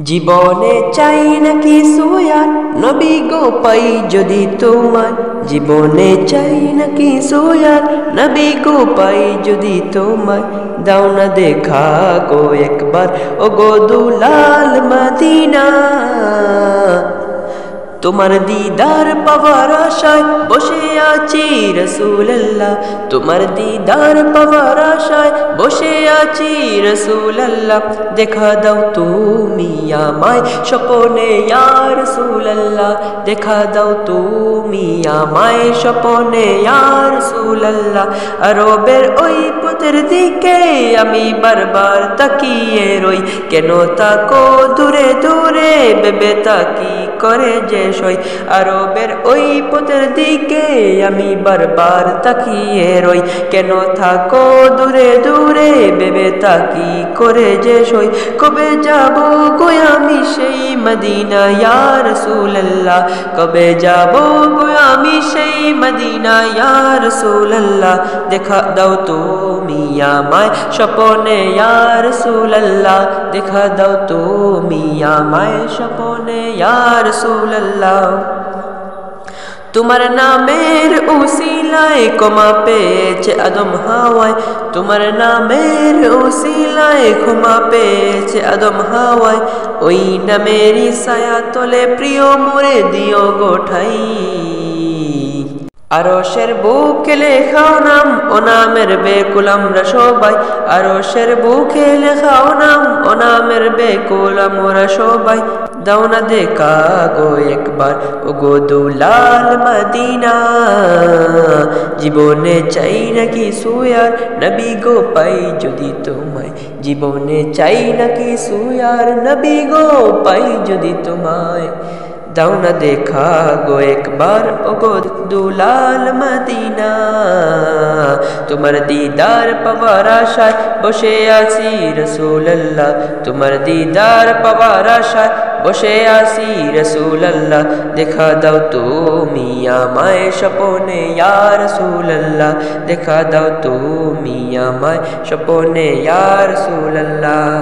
জীবনে চাই নাকি সোয়ার নবী গো পাই যদি তোমায়, জীবনে চাই নাকি সোয়ার নবী গো পাই যদি তোমায়, দাও না দেখা গো একবার ও গো দুলাল মদিনা। তোমার দিদার পাওয়ার আশায় বসে আছি রাসূলুল্লাহ, তোমার দিদার পাওয়ার আশায় বসে আছি রাসূলুল্লাহ, দেখা দাও তুমি আমায় স্বপনে ইয়া রাসূলুল্লাহ, দেখা দাও তুমি আমায় স্বপনে ইয়া রাসূলুল্লাহ। আরবের ওই পথের দিকে আমি বারবার তাকিয়ে রই, কেন তাকো দূরে দূরে ভেবে তাকি করে যে সই। আরবের ওই পথের দিকে আমি বারবার তাকিয়ে রই, কেন থাকো দূরে দূরে ভেবে তাকি করে যে সই। কবে যাব গো আমি সেই মদিনা ইয়া রাসূলুল্লাহ, কবে যাব গো আমি সেই মদিনা ইয়া রাসূলুল্লাহ, দেখা দাও তুমি আমায় স্বপনে ইয়া রাসূলুল্লাহ, দেখা দাও তুমি আমায় স্বপনে ইয়া রাসূলুল্লাহ। তোমার নামের উসিলায় ক্ষমা পেয়েছে আদম হাওয়ায়, তোমার নামের উসিলায় ক্ষমা পেয়েছে আদম হাওয়ায়, ওই নামেরই ছায়া তলে প্রিয় মোরে দিও গো ঠাই। আরশের বুকে লেখাও নাম, ও নামের বেকুল আমরা সবাই, আরশের বুকে লেখাও নাম, ও নামের বেকুল আমরা সবাই, দাও না দেখা গো একবার ও গো দুলাল মদিনা। জীবনে চাই নাকি সোয়ার নবী গো পাই যদি তোমায়, জীবনে চাই নাকি সোয়ার নবী গো পাই যদি তোমায়, দাও না দেখা গো একবার ও গো দুলাল মদিনা। তোমার দিদার পাওয়ার আশায় বসে আছি রাসূলুল্লাহ, তোমার দিদার পাওয়ার আশায় বসে আছি রাসূলুল্লাহ, দেখা দাও তুমি আমায় স্বপনে ইয়া রাসূলুল্লাহ, দেখা দাও তুমি আমায় স্বপনে ইয়া রাসূলুল্লাহ।